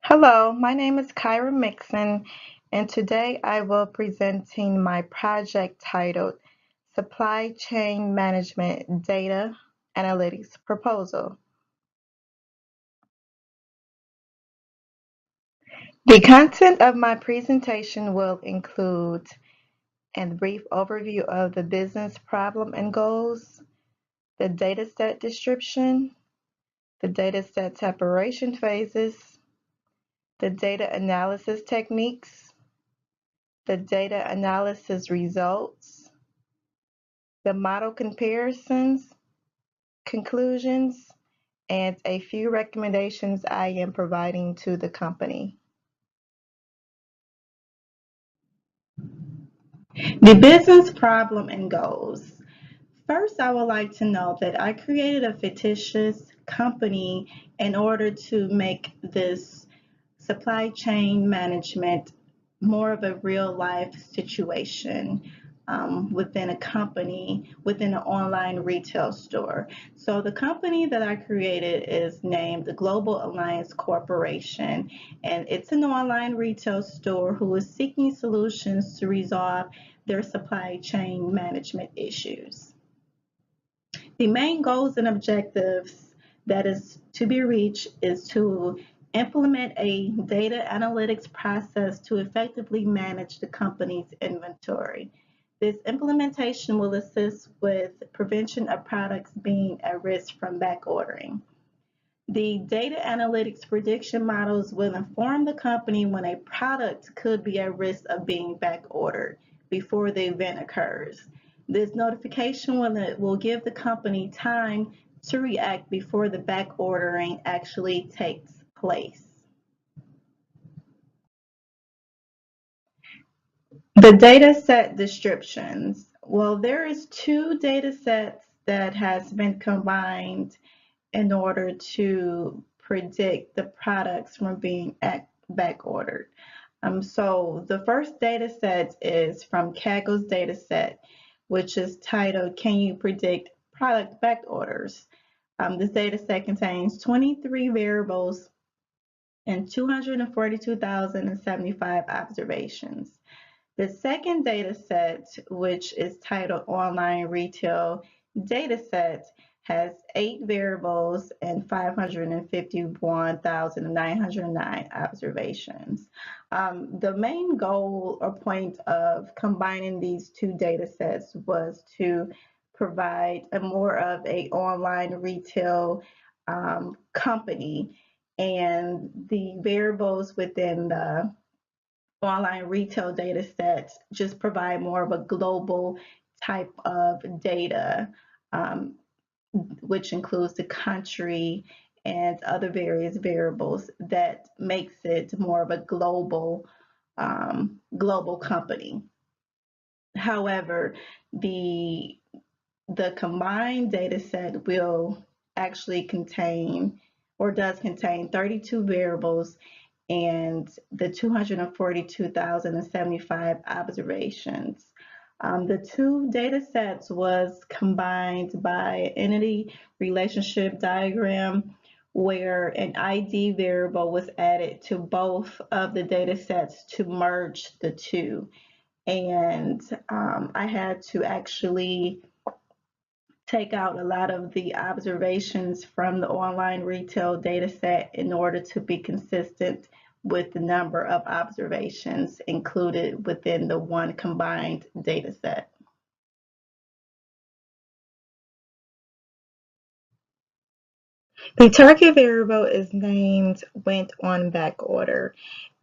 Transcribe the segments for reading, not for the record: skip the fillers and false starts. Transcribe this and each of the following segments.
Hello, my name is Kyra Mixon, and today I will presenting my project titled Supply Chain Management Data Analytics Proposal. The content of my presentation will include a brief overview of the business problem and goals, the dataset description, the dataset separation phases, the data analysis techniques, the data analysis results, the model comparisons, conclusions, and a few recommendations I am providing to the company. The business problem and goals. First, I would like to note that I created a fictitious company in order to make this supply chain management more of a real life situation within a company, within an online retail store. So the company that I created is named the Global Alliance Corporation, and it's an online retail store who is seeking solutions to resolve their supply chain management issues. The main goals and objectives that is to be reached is to implement a data analytics process to effectively manage the company's inventory. This implementation will assist with prevention of products being at risk from back ordering. The data analytics prediction models will inform the company when a product could be at risk of being back ordered before the event occurs. This notification will give the company time to react before the back ordering actually takes place. The data set descriptions. Well, there is two data sets that has been combined in order to predict the products from being back ordered. So the first data set is from Kaggle's data set, which is titled, Can You Predict Product Back Orders? This data set contains 23 variables and 242,075 observations. The second data set, which is titled Online Retail Dataset, has 8 variables and 551,909 observations. The main goal or point of combining these two data sets was to provide a more of a online retail company, and the variables within the online retail data sets just provide more of a global type of data, um, which includes the country and other various variables that makes it more of a global company. However, the the combined data set will actually contain or does contain 32 variables and the 242,075 observations. The two data sets was combined by an entity relationship diagram where an ID variable was added to both of the data sets to merge the two. And I had to actually take out a lot of the observations from the online retail data set in order to be consistent with the number of observations included within the one combined data set. The target variable is named went on back order,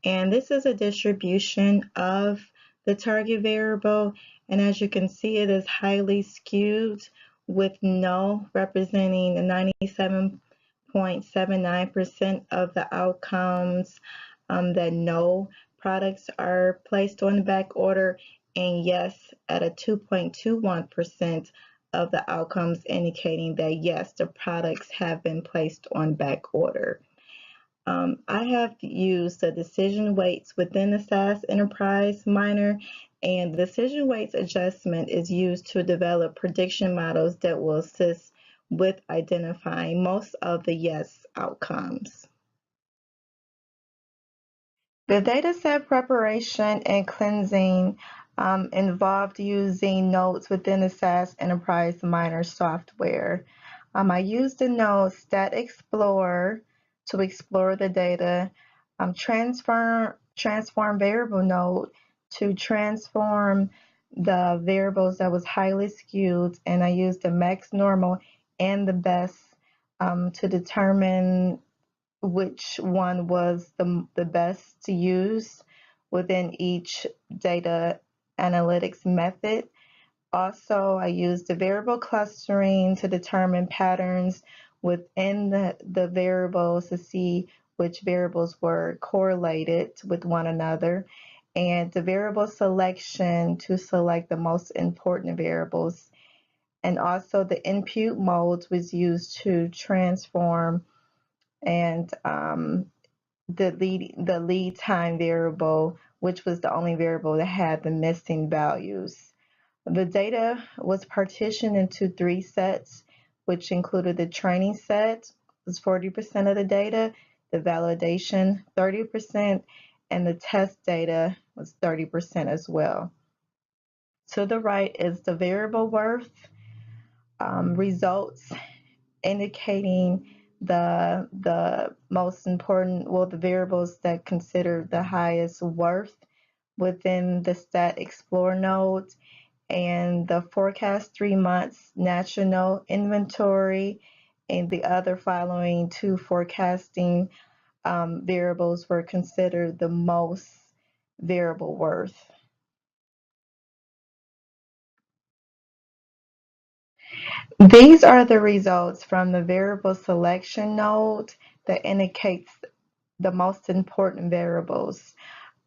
and this is a distribution of the target variable, and as you can see, it is highly skewed with no representing 97.79% of the outcomes, that no products are placed on back order, and yes at a 2.21% of the outcomes indicating that yes, the products have been placed on back order. I have used the decision weights within the SAS Enterprise Miner, and the decision weights adjustment is used to develop prediction models that will assist with identifying most of the yes outcomes. The dataset preparation and cleansing involved using nodes within the SAS Enterprise Miner software. I used the node Stat Explorer to explore the data, transform variable node to transform the variables that was highly skewed, and I used the max normal and the best to determine which one was the best to use within each data analytics method. Also, I used the variable clustering to determine patterns within the variables to see which variables were correlated with one another, and the variable selection to select the most important variables. And also the input modes was used to transform and the lead time variable, which was the only variable that had the missing values. The data was partitioned into three sets, which included the training set, was 40% of the data, the validation 30%, and the test data was 30% as well. To the right is the variable worth results indicating the most important, well, the variables that consider the highest worth within the Stat Explorer node, and the forecast 3 months national inventory, and the other following two forecasting variables were considered the most variable worth. These are the results from the variable selection node that indicates the most important variables.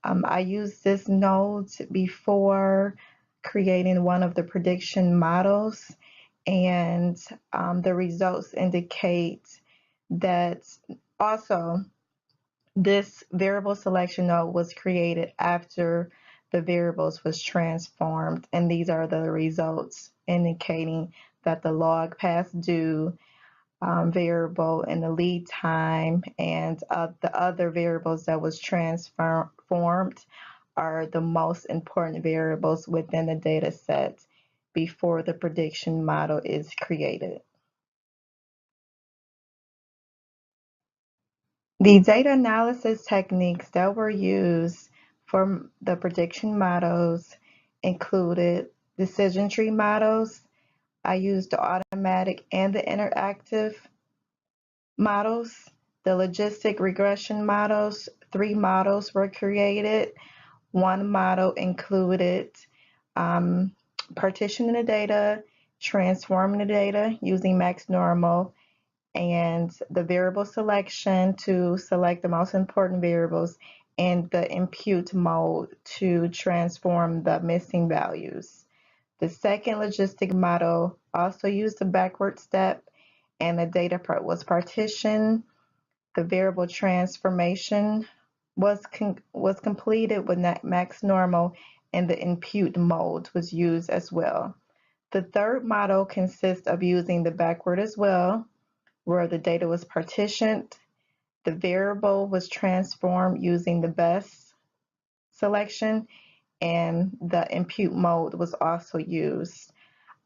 I used this node before creating one of the prediction models, and the results indicate that also this variable selection node was created after the variables was transformed, and these are the results indicating that the log past due variable and the lead time and the other variables that was transformed are the most important variables within the data set before the prediction model is created. The data analysis techniques that were used for the prediction models included decision tree models. I used the automatic and the interactive models, the logistic regression models. 3 models were created. One model included partitioning the data, transforming the data using max normal, and the variable selection to select the most important variables, and the impute mode to transform the missing values. The second logistic model also used the backward step, and the data part was partitioned. The variable transformation was completed with max normal, and the impute mode was used as well. The third model consists of using the backward as well, where the data was partitioned. The variable was transformed using the best selection, and the impute mode was also used.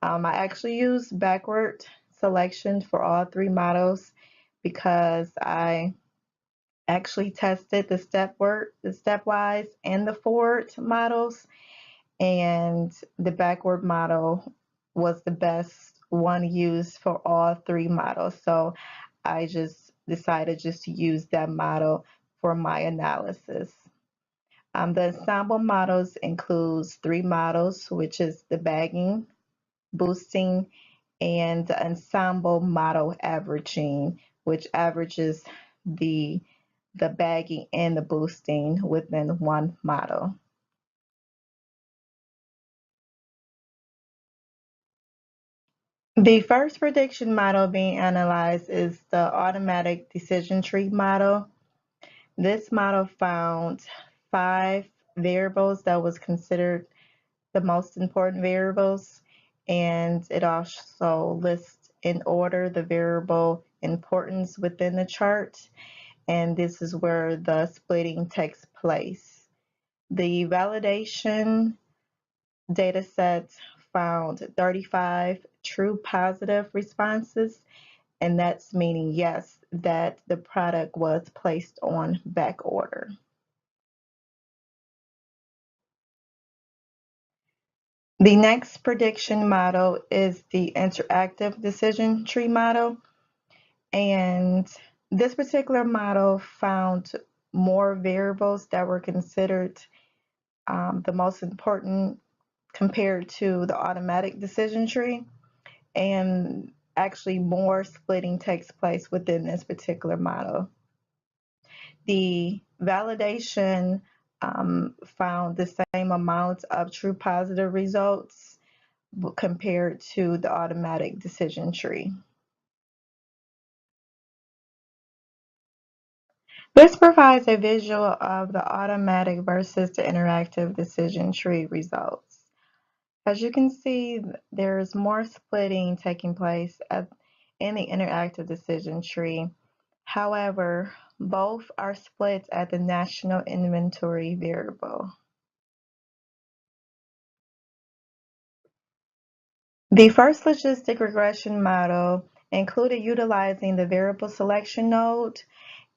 I actually used backward selection for all 3 models because I actually tested the stepwise and the forward models, and the backward model was the best one used for all 3 models. So I just decided just to use that model for my analysis. The ensemble models includes 3 models, which is the bagging, boosting, and the ensemble model averaging, which averages the bagging and the boosting within one model. The first prediction model being analyzed is the automatic decision tree model. This model found 5 variables that was considered the most important variables, and it also lists in order the variable importance within the chart. and this is where the splitting takes place. The validation data sets found 35 true positive responses, and that's meaning yes, that the product was placed on back order. The next prediction model is the interactive decision tree model. And this particular model found more variables that were considered the most important compared to the automatic decision tree. And actually, more splitting takes place within this particular model. The validation found the same amount of true positive results compared to the automatic decision tree. This provides a visual of the automatic versus the interactive decision tree results. As you can see, there's more splitting taking place in the interactive decision tree. However, both are split at the national inventory variable. The first logistic regression model included utilizing the variable selection node,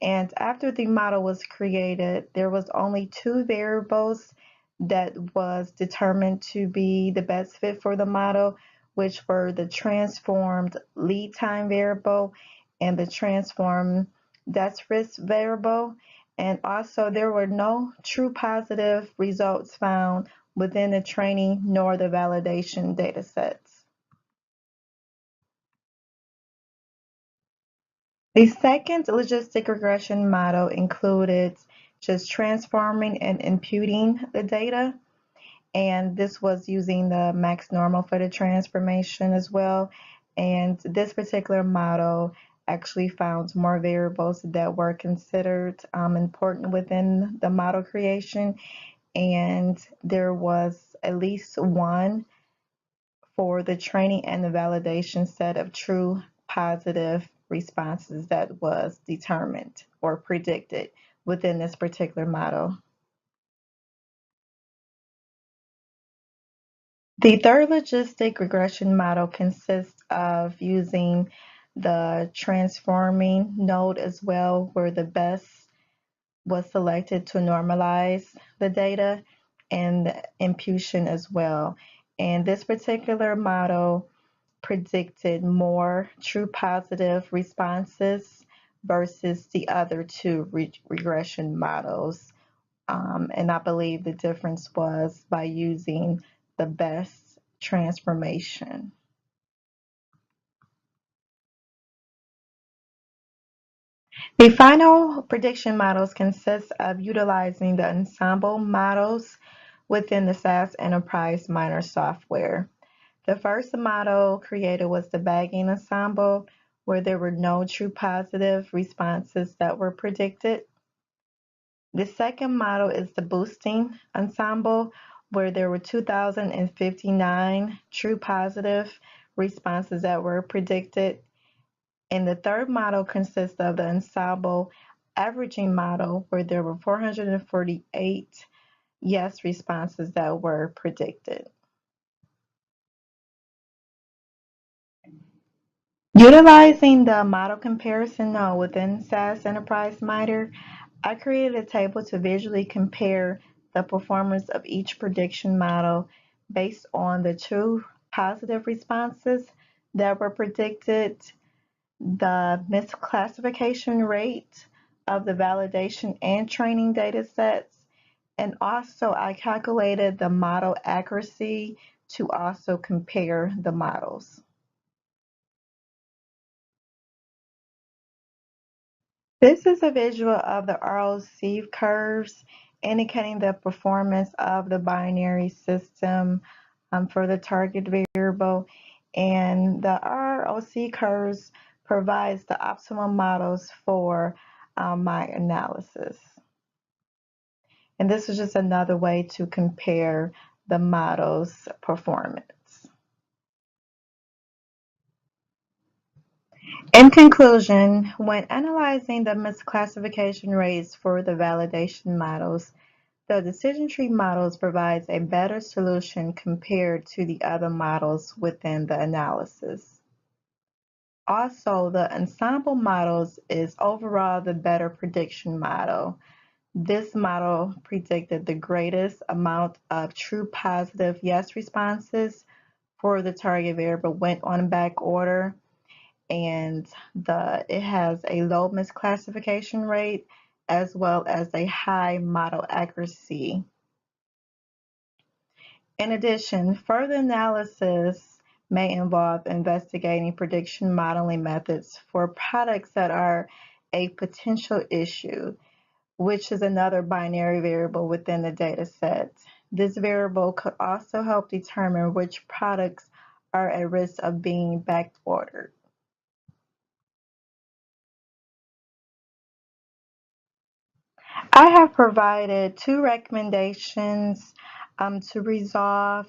and after the model was created, there was only two variables that was determined to be the best fit for the model, which were the transformed lead time variable and the transformed death risk variable. And also there were no true positive results found within the training nor the validation data sets. The second logistic regression model included just transforming and imputing the data, and this was using the max normal for the transformation as well. And this particular model actually found more variables that were considered important within the model creation, and there was at least one for the training and the validation set of true positive responses that was determined or predicted within this particular model. The third logistic regression model consists of using the transforming node as well, where the best was selected to normalize the data, and the imputation as well. And this particular model predicted more true positive responses versus the other two regression models. And I believe the difference was by using the best transformation. The final prediction models consist of utilizing the ensemble models within the SAS Enterprise Miner software. The first model created was the bagging ensemble, where there were no true positive responses that were predicted. The second model is the boosting ensemble, where there were 2,059 true positive responses that were predicted. And the third model consists of the ensemble averaging model, where there were 448 yes responses that were predicted. Utilizing the model comparison node within SAS Enterprise Miner, I created a table to visually compare the performance of each prediction model based on the true positive responses that were predicted, the misclassification rate of the validation and training data sets, and also I calculated the model accuracy to also compare the models. This is a visual of the ROC curves indicating the performance of the binary system for the target variable, and the ROC curves provides the optimal models for my analysis. And this is just another way to compare the model's performance. In conclusion, when analyzing the misclassification rates for the validation models, the decision tree models provides a better solution compared to the other models within the analysis. Also, the ensemble models is overall the better prediction model. This model predicted the greatest amount of true positive yes responses for the target variable went on back order, and it has a low misclassification rate as well as a high model accuracy. In addition, further analysis may involve investigating prediction modeling methods for products that are a potential issue, which is another binary variable within the data set. This variable could also help determine which products are at risk of being backordered. I have provided two recommendations to resolve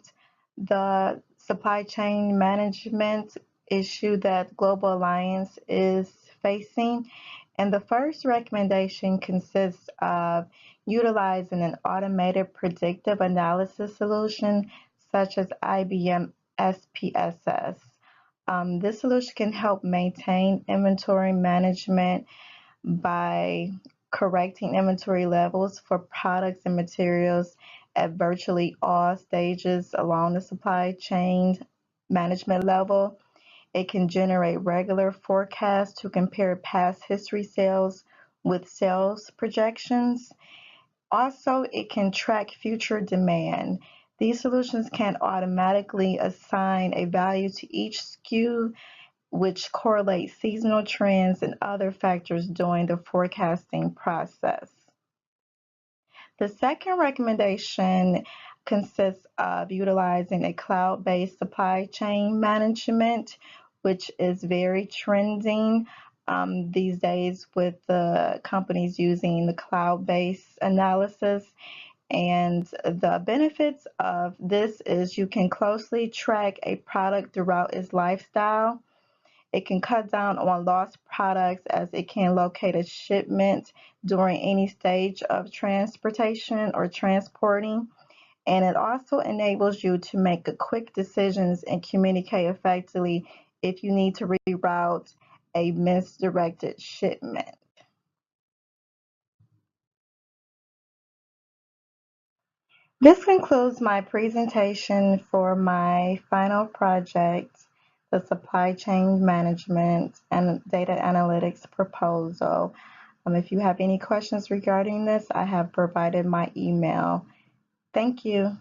the supply chain management issue that Global Alliance is facing. And the first recommendation consists of utilizing an automated predictive analysis solution such as IBM SPSS. This solution can help maintain inventory management by correcting inventory levels for products and materials at virtually all stages along the supply chain management level. It can generate regular forecasts to compare past history sales with sales projections. Also, it can track future demand. These solutions can automatically assign a value to each SKU, which correlates seasonal trends and other factors during the forecasting process. The second recommendation consists of utilizing a cloud-based supply chain management, which is very trending these days with the companies using the cloud-based analysis. And the benefits of this is you can closely track a product throughout its lifestyle. It can cut down on lost products as it can locate a shipment during any stage of transportation or transporting. And it also enables you to make quick decisions and communicate effectively if you need to reroute a misdirected shipment. This concludes my presentation for my final project, the supply chain management and data analytics proposal. If you have any questions regarding this, I have provided my email. Thank you.